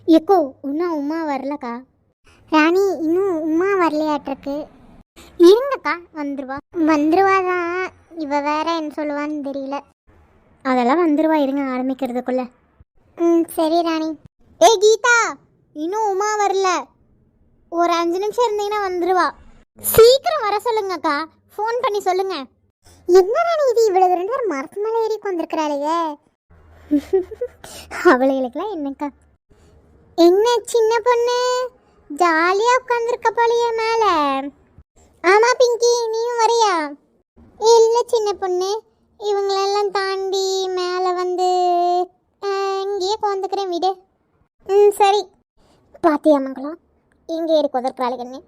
எக்கோ இன்னும் உமா வரலக்கா. ராணி இன்னும் உமா வரலையாட்டிருக்கு. இருங்கக்கா, வந்துருவாதான். இவ வேற என்ன சொல்லுவான்னு தெரியல. அதெல்லாம் வந்துருவா, இருங்க ஆரம்பிக்கிறதுக்குள்ள. சரி ராணி. ஏய் கீதா, இன்னும் உமா வரல, ஒரு 5 நிமிஷம் இருந்தீங்கன்னா வந்துருவா. சீக்கிரம் வர சொல்லுங்கக்கா, ஃபோன் பண்ணி சொல்லுங்க. என்ன ராணி இது, இவ்வளவு 2 பேர் மரத்து மேலே ஏறி உட்காந்துருக்கிறாளுங்க. அவளுகளுக்கெல்லாம் என்னக்கா? என்ன சின்ன பொண்ணு ஜாலியாக உட்காந்துருக்க போலியே மேலே? ஆமாம் பிங்கி, நீயும் வரியா? இல்லை சின்ன பொண்ணு, இவங்களெல்லாம் தாண்டி மேலே வந்து இங்கேயே உட்காந்துக்கிறேன், விடு. சரி. பாத்தியா மங்களம், இங்கே இருக்கு உதற்கிறாள் கண்ணு.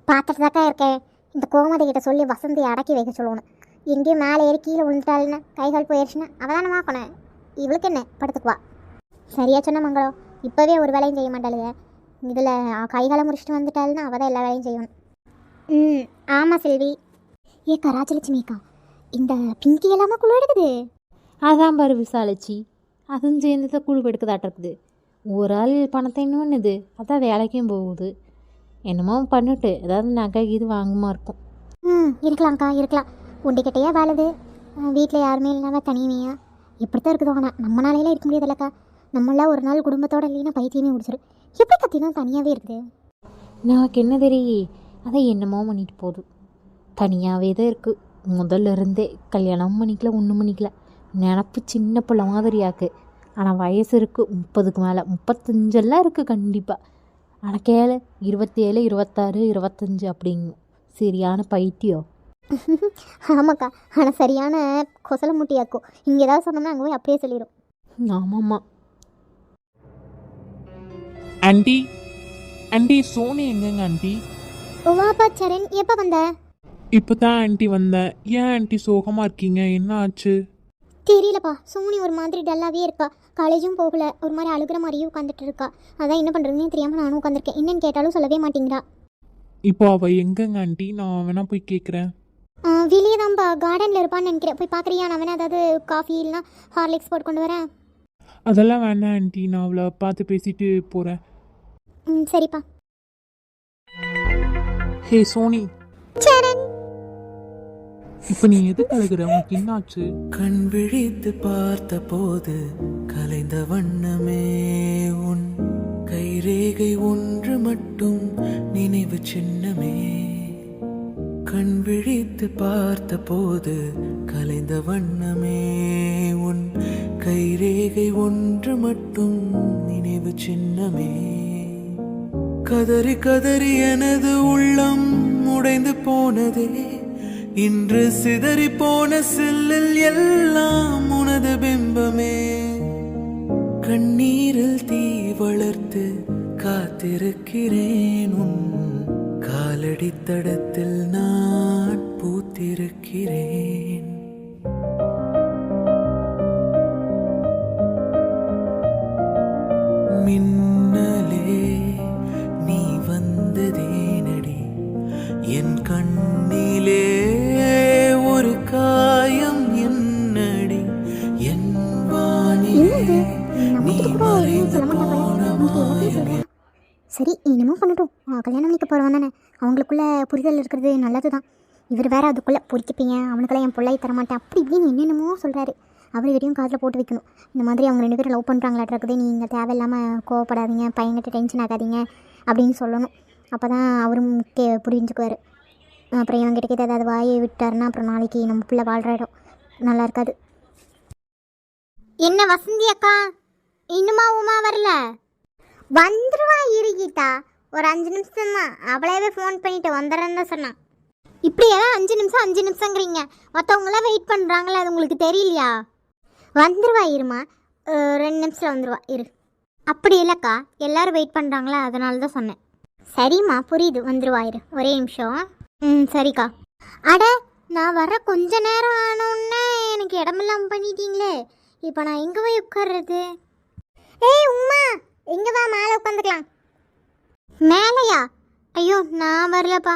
பார்த்துட்டு தாக்கா இருக்கேன். இந்த கோமதி கிட்ட சொல்லி வசந்தி அடக்கி வைக்க சொல்லணும். எங்கேயும் மேலே ஏறி கீழே விழுந்துட்டாள்னா கைகால் போயிடுச்சுன்னா அவள் தானே மாக்கணும். இவளுக்கு என்ன படுத்துக்குவா. சரியா சொன்ன மங்களம். இப்போவே ஒரு வேலையும் செய்ய மாட்டாளுங்க. இதில் கைகாலை முடிச்சுட்டு வந்துட்டாள்னா அவள் தான் எல்லா வேலையும் செய்யணும். ஆமாம் செல்வி. ஏக்கா ராஜலட்சுமிக்கா, இந்த பிங்கி எல்லாமே குழு எடுக்குது. அதான் பாரு விசாலிச்சி, அதுவும் சேர்ந்து தான் குழு எடுக்கதாட்டிருக்குது. ஒரு ஆள் பணத்தை இன்னொன்னுது, அதான் வேலைக்கும் போகுது. என்னமோ பண்ணிட்டு ஏதாவது நகை இது வாங்குமா இருக்கும். இருக்கலாம்க்கா இருக்கலாம். உண்டிக்கிட்டையா வாழுது, வீட்டில் யாருமே இல்லாமல் தனிமையா இப்படித்தான் இருக்குது. ஆனால் நம்ம நாளையில இருக்க முடியாதுல்லக்கா. நம்மளாம் ஒரு நாள் குடும்பத்தோடு இல்லைன்னா பைத்தியமே முடிச்சிடும். எப்படி கத்தினா தனியாகவே இருக்குது. நமக்கு என்ன தெரியே, அதை என்னமோ பண்ணிட்டு போகுது. தனியாகவே தான் இருக்குது. முதல்ல இருந்தே கல்யாணம் பண்ணிக்கல, ஒன்றும் பண்ணிக்கல. நினப்பு சின்ன பிள்ளை மாதிரியாக்கு. ஆனால் வயசு இருக்குது 30க்கு மேலே, 35 இருக்குது கண்டிப்பாக. ஆனால் கேளு 27, 26, 25 அப்படிங்கும். சரியான பைத்தியம். ஆமாக்கா, ஆனால் சரியான கொசல முட்டியாக்கும். இங்கே ஏதாவது சொன்னோம்னா அங்கே போய் அப்படியே சொல்லிடும். ஆமாம்மா. ஆண்டி ஆண்டி சோனி எங்கங்க ஆண்டி? வாப்பா சரண், எப்போ வந்த? இப்போ தான் ஆண்டி வந்தேன். ஏன் ஆண்டி சோகமாக இருக்கீங்க? என்ன ஆச்சு? தெரியலப்பா, சோனி ஒரு மாதிரி டல்லாகவே இருக்கா. காலேஜும் போகல, ஒரு மாதிரி அழுகிற மாதிரியே உட்காந்துட்டு இருக்கா. அதான் என்ன பண்ணுறதுன்னு தெரியாமல் நானும் உட்காந்துருக்கேன். என்னன்னு கேட்டாலும் சொல்லவே மாட்டேங்கிறா. இப்போ அவள் எங்கங்க ஆண்டி? நான் வேணா போய் கேட்குறேன். வெளியே தான்ப்பா, கார்டனில் இருப்பான்னு நினைக்கிறேன். போய் பார்க்குறியா? நான் வேணா ஏதாவது காஃபி இல்லைனா ஹார்லிக்ஸ் போட்டு கொண்டு வரேன். அதெல்லாம் வேணாம் ஆண்டி, நான் அவளை பார்த்து பேசிட்டு போகிறேன். சரிப்பா. ஹே சோனி, சரண், இப்போ நீ எதுக்கு அழுகிற? உனக்கு என்னாச்சு? கண் விழித்து பார்த்த போது கலைந்த வண்ணமே உன் கைரேகை ஒன்று மட்டும் நினைவு சின்னமே. கண் விழித்து பார்த்த போது கலைந்த வண்ணமே உன் கைரேகை ஒன்று மட்டும் நினைவு சின்னமே. கதறி கதறி எனது உள்ளம் உடைந்து போனதே. இன்று சிதறி போன சில்லில் எல்லாம் உனது பிம்பமே. கண்ணீரில் தீ வளர்த்து காத்திருக்கிறேன். உன் காலடி தடத்தில் நான் பூத்திருக்கிறேன். மின்னலே நீ வந்ததேனடி என் கண்ணிலே ஒரு காயம் என்னடி என் வானிலே நீ மறைந்து போன மாயமே. சரி என்னமோ பண்ணட்டும். கல்யாணம் பண்ணிக்க போகிறவன் தானே, அவங்களுக்குள்ள புரிதல் இருக்கிறது நல்லது தான். இவர் வேற அதுக்குள்ளே பொறிக்கப்பீங்க, அவனுக்கெல்லாம் என் பிள்ளை தரமாட்டேன் அப்படி இப்படின்னு என்னென்னமோ சொல்கிறாரு. அவர்கிட்டையும் காதில் போட்டு வைக்கணும். இந்த மாதிரி அவங்க 2 பேரும் லவ் பண்ணுறாங்களாட்ருக்குது, நீங்கள் தேவையில்லாமல் கோவப்படாதீங்க, பையன்கிட்ட டென்ஷன் ஆகாதீங்க அப்படின்னு சொல்லணும். அப்போ தான் அவரும் புரிஞ்சுக்குவார். அப்புறம் இவங்கிட்ட ஏதாவது வாயை விட்டாருன்னா அப்புறம் நாளைக்கு நம்ம பிள்ளை வாழ்கிற இடம் நல்லா இருக்காது. என்ன வசந்தி அக்கா, இன்னுமா உமா வரல? வந்துருவா இருக்கீட்டா, ஒரு 5 நிமிஷம் தான். அவளையவே ஃபோன் பண்ணிட்டு வந்துடுறேன்னு தான் சொன்னான். இப்படியெல்லாம் 5 நிமிஷம் 5 நிமிஷங்கிறீங்க. மற்றவங்களாம் வெயிட் பண்ணுறாங்களே, அது உங்களுக்கு தெரியலையா? வந்துருவா இருமா, 2 நிமிஷத்தில் வந்துடுவா இரு. அப்படி இல்லைக்கா, எல்லோரும் வெயிட் பண்ணுறாங்களா, அதனால தான் சொன்னேன். சரிம்மா புரியுது, வந்துருவா இரு, ஒரே நிமிஷம். சரிக்கா. அட, நான் வர கொஞ்ச நேரம் ஆனோன்னே எனக்கு இடமில்லாமல் பண்ணிட்டீங்களே. இப்போ நான் எங்கே போய் உட்கார்றது? ஏய் உமா, எங்கே வா, மேலே உட்காந்துக்கலாம். மேலையா? ஐயோ நான் வரலப்பா.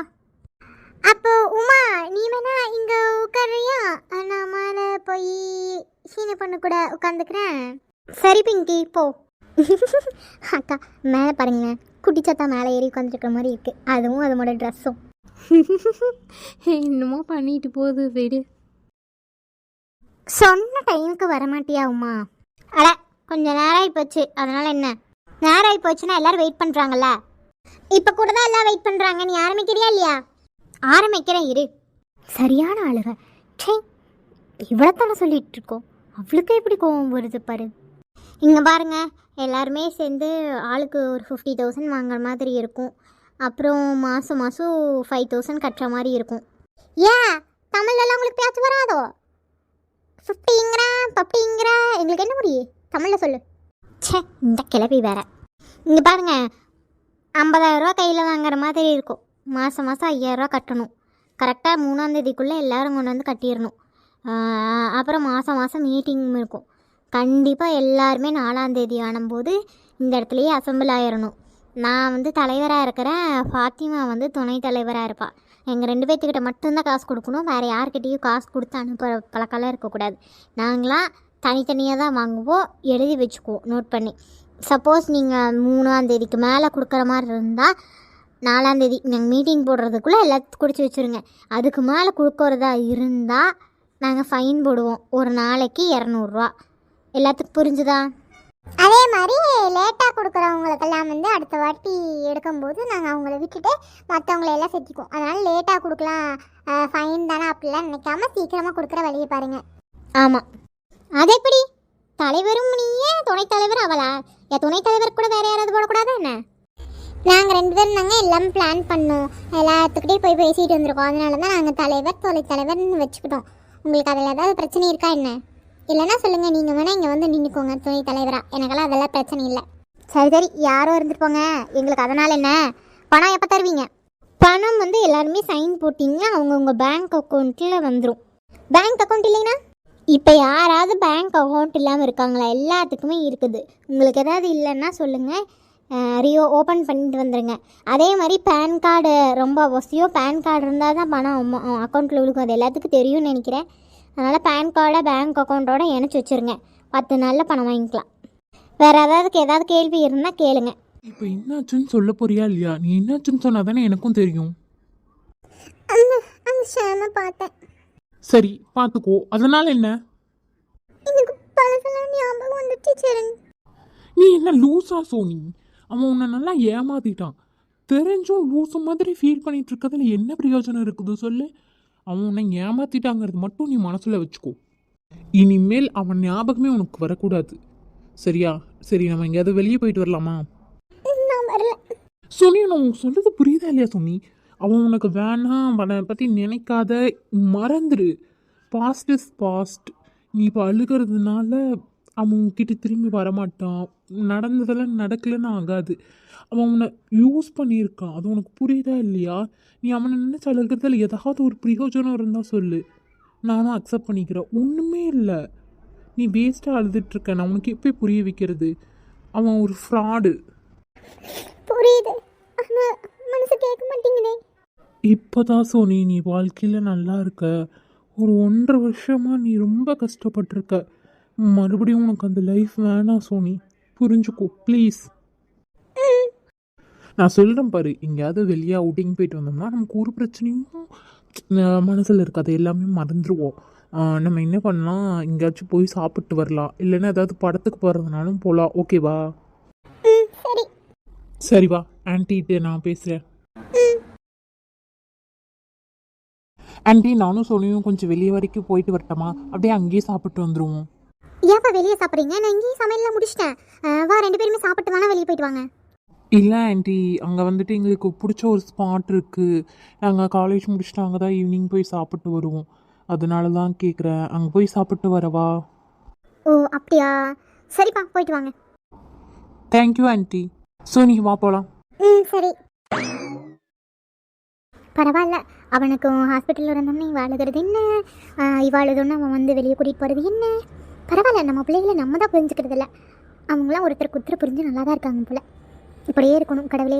அப்போ உமா நீ வேணா இங்கே உட்காரியா? நான் மேலே போய் சீனை பண்ண கூட உட்காந்துக்கிறேன். சரி பிங்கி போ. அக்கா மேலே பாருங்க, குட்டிச்சத்தா மேலே ஏறி உட்காந்துருக்கிற மாதிரி இருக்குது. அதுவும் அதோட ட்ரெஸ்ஸும். என்னமோ பண்ணிட்டு போகுது வீடு. சொன்ன டைமுக்கு வரமாட்டியா உமா? அட கொஞ்சம் நேரம் ஆகி போச்சு, அதனால என்ன? நேரம் ஆகி போச்சுன்னா எல்லோரும் வெயிட் பண்ணுறாங்கல்ல. இப்போ கூட தான் எல்லாம் வெயிட் பண்ணுறாங்க. நீ ஆரம்பிக்கிறியா இல்லையா? ஆரம்பிக்கிறேன் இரு. சரியான ஆளுக. சே, இவ்வளோத்தானே சொல்லிகிட்டு இருக்கோம், அவளுக்கு எப்படி கோவம் வருது பாரு. இங்கே பாருங்க, எல்லாருமே சேர்ந்து ஆளுக்கு ஒரு 50,000 வாங்குற மாதிரி இருக்கும். அப்புறம் மாதம் 5,000 கட்டுற மாதிரி இருக்கும். ஏன் தமிழ்லலாம் உங்களுக்கு பேச்சு வராதோ? 50ங்கிற பப்டிங்கிற எங்களுக்கு என்ன முடியும்? தமிழில் சொல்லு. சே, இந்த கிளப்பி வேற. இங்கே பாருங்க, 50,000 கையில் வாங்குற மாதிரி இருக்கும். மாதம் 5,000 கட்டணும். கரெக்டாக 3ஆம் தேதிக்குள்ளே எல்லோரும் கொண்டு வந்து கட்டிடணும். அப்புறம் மாதம் மீட்டிங் இருக்கும். கண்டிப்பாக எல்லாருமே 4ஆம் தேதி ஆனும்போது இந்த இடத்துலையே அசம்பிள் ஆயிடணும். நான் வந்து தலைவராக இருக்கிறேன், ஃபாத்திமா வந்து துணைத் தலைவராக இருப்பாள். எங்கள் 2 பேர்த்துக்கிட்ட மட்டும்தான் காசு கொடுக்கணும். வேறு யார்கிட்டையும் காசு கொடுத்து அனுப்புகிற பழக்கெல்லாம் இருக்கக்கூடாது. நாங்களாம் தனித்தனியாக தான் வாங்குவோம். எழுதி வச்சுக்குவோம் நோட் பண்ணி. சப்போஸ் நீங்கள் 3ஆம் தேதிக்கு மேலே கொடுக்குற மாதிரி இருந்தால் 4ஆம் தேதி நாங்கள் மீட்டிங் போடுறதுக்குள்ளே எல்லாத்துக்கும் குடிச்சு வச்சுருங்க. அதுக்கு மேலே கொடுக்குறதா இருந்தால் நாங்கள் ஃபைன் போடுவோம். ஒரு நாளைக்கு 200 எல்லாத்துக்கும் புரிஞ்சுதா? அதே மாதிரி லேட்டாக கொடுக்குறவங்களுக்கெல்லாம் வந்து அடுத்த வாட்டி எடுக்கும்போது நாங்கள் அவங்கள விட்டுட்டு மற்றவங்கள எல்லாம் சேர்த்திக்குவோம். அதனால் லேட்டாக கொடுக்கலாம், ஃபைன் தானே அப்படிலாம் நினைக்காம சீக்கிரமாக கொடுக்குற வழியை பாருங்கள். ஆமாம், அது எப்படி? தலைவரும் நீயே, துணைத் தலைவர் அவளா? என் துணைத் தலைவர் கூட வேறு யாராவது போடக்கூடாது என்ன? நாங்கள் 2 பேரும் நாங்கள் எல்லாம் பிளான் பண்ணோம். எல்லாத்துக்கிட்டே போய் பேசிகிட்டு வந்திருக்கோம். அதனால தான் நாங்கள் தலைவர் துணைத் தலைவர்னு வச்சுக்கிட்டோம். உங்களுக்கு அதில் ஏதாவது பிரச்சனை இருக்கா என்ன? இல்லைன்னா சொல்லுங்கள், நீங்கள் வேணால் இங்கே வந்து நின்றுக்கோங்க துணைத் தலைவராக. எனக்கெல்லாம் அதெல்லாம் பிரச்சனை இல்லை. சரி யாரோ இருந்துட்டு போங்க, எங்களுக்கு அதனால் என்ன? பணம் எப்போ தருவீங்க? பணம் வந்து எல்லாருமே சைன் போட்டிங்கன்னா அவங்கவுங்க பேங்க் அக்கௌண்ட்டில் வந்துடும். பேங்க் அக்கௌண்ட் இல்லைன்னா இப்போ யாராவது பேங்க் அக்கௌண்ட் இல்லாமல் இருக்காங்களா? எல்லாத்துக்குமே இருக்குது. உங்களுக்கு ஏதாவது இல்லைன்னா சொல்லுங்கள், ஓப்பன் பண்ணிட்டு வந்துடுங்க. அதே மாதிரி பேன் கார்டு ரொம்ப அவசியம். பேன் கார்டு இருந்தால் தான் பணம் அக்கௌண்ட்டில் விழுக்கும். அது எல்லாத்துக்கும் தெரியும்னு நினைக்கிறேன். அதனால் பேன் கார்டை பேங்க் அக்கௌண்ட்டோட இணைச்சி வச்சுருங்க. 10 நாளில் பணம் வாங்கிக்கலாம். வேறு ஏதாவது கேள்வி இருந்தால் கேளுங்க. இப்போ என்னாச்சுன்னு சொல்ல போறியா இல்லையா? நீ என்னாச்சுன்னு சொன்னால் தானே எனக்கும் தெரியும். அந்த ஷாமை பார்த்தேன். சரி பார்த்துக்கோ. அதனால் என்ன? எனக்கு பழசெல்லாம் ஞாபகம் வந்துச்சு. சரி, நீ என்ன லூஸா சோனி? அவன் உன்னை நல்லா ஏமாத்திட்டான். தெரிஞ்சும் லூஸு மாதிரி ஃபீல் பண்ணிட்டு இருக்கிறதுல என்ன பிரயோஜனம் இருக்குது சொல்லு? அவன் உன்னை ஏமாத்திட்டாங்கிறது மட்டும் நீ மனசில் வச்சுக்கோ. இனிமேல் அவன் ஞாபகமே உனக்கு வரக்கூடாது, சரியா? சரி, நம்ம எங்கேயாவது வெளியே போயிட்டு வரலாமா? நான் வரல. சோனி, நான் உனக்கு சொல்கிறது புரியுதா இல்லையா சோனி? அவன் உனக்கு வேணாம், அவனை பற்றி நினைக்காத, மறந்துடு. Past is past. நீ இப்போ அழுகிறதுனால அவன் உன்கிட்ட திரும்பி வரமாட்டான். நடந்ததெல்லாம் நடக்கலன்னு ஆகாது. அவன் உன்னை யூஸ் பண்ணியிருக்கான். அது உனக்கு புரியுதா இல்லையா? நீ அவனை நினச்சி அழுகிறதுல ஏதாவது ஒரு பிரயோஜனம் இருந்தால் சொல்லு, நானும் அக்செப்ட் பண்ணிக்கிறேன். ஒன்றுமே இல்லை, நீ வேஸ்ட்டாக அழுதுட்ருக்க. நான் உனக்கு எப்போ புரிய வைக்கிறது? அவன் ஒரு ஃப்ராடு. புரியுது, ஆனால் மனசு கேட்க மாட்டேங்குதே. இப்போதான் சோனி நீ வாழ்க்கையில் நல்லா இருக்க. ஒரு 1.5 வருஷமாக நீ ரொம்ப கஷ்டப்பட்டிருக்க. மறுபடியும் உனக்கு அந்த லைஃப் வேணாம் சோனி, புரிஞ்சுக்கோ ப்ளீஸ். நான் சொல்கிறேன் பாரு, எங்கேயாவது வெளியே அவுட்டிங் போயிட்டு வந்தோம்னா நமக்கு ஒரு பிரச்சனையும் மனசில் இருக்காது, எல்லாமே மறந்துடுவோம். நம்ம என்ன பண்ணலாம், எங்கேயாச்சும் போய் சாப்பிட்டு வரலாம், இல்லைன்னா ஏதாவது படத்துக்கு போகிறதுனாலும் போகலாம். ஓகேவா? சரி சரி வா, ஆன்ட்டிகிட்ட நான் பேசுகிறேன். ஆன்ட்டி, நானும் சோனியும் கொஞ்சம் வெளியே வரைக்கும் போயிட்டு வரட்டோமா? அப்படியே அங்கேயே சாப்பிட்டு வந்துடுவோம். ஏப்பா வெளியே சாப்பிட்றீங்க? நான் இங்கேயும் சமையல்லாம் முடிச்சிட்டேன். வா, 2 பேருமே சாப்பிட்டு வேணா வெளியே போயிட்டு வாங்க. இல்லை ஆன்ட்டி, அங்கே வந்துட்டு எங்களுக்கு பிடிச்ச ஒரு ஸ்பாட் இருக்குது. நாங்கள் காலேஜ் முடிச்சுட்டு அங்கே தான் ஈவினிங் போய் சாப்பிட்டு வருவோம். அதனால தான் கேட்குறேன், அங்கே போய் சாப்பிட்டு வரவா? ஓ அப்படியா, சரிப்பா, போயிட்டு வாங்க. Thank you anti. சோனி வா போகலாம். சரி. பரவாயில்ல, அவனுக்கும் ஹாஸ்பிட்டலில் இருந்தோம்னா இவள் அழுகிறது என்ன, இவள் அழுதோன்னா அவன் வந்து வெளியே கூட்டிகிட்டு போகிறது என்ன. பரவாயில்ல, நம்ம பிள்ளைகளை நம்ம தான் புரிஞ்சுக்கிறது இல்லை. அவங்களாம் ஒருத்தருக்கு புரிஞ்சு நல்லா தான் இருக்காங்க போல். இப்படியே இருக்கணும் கடவுளே.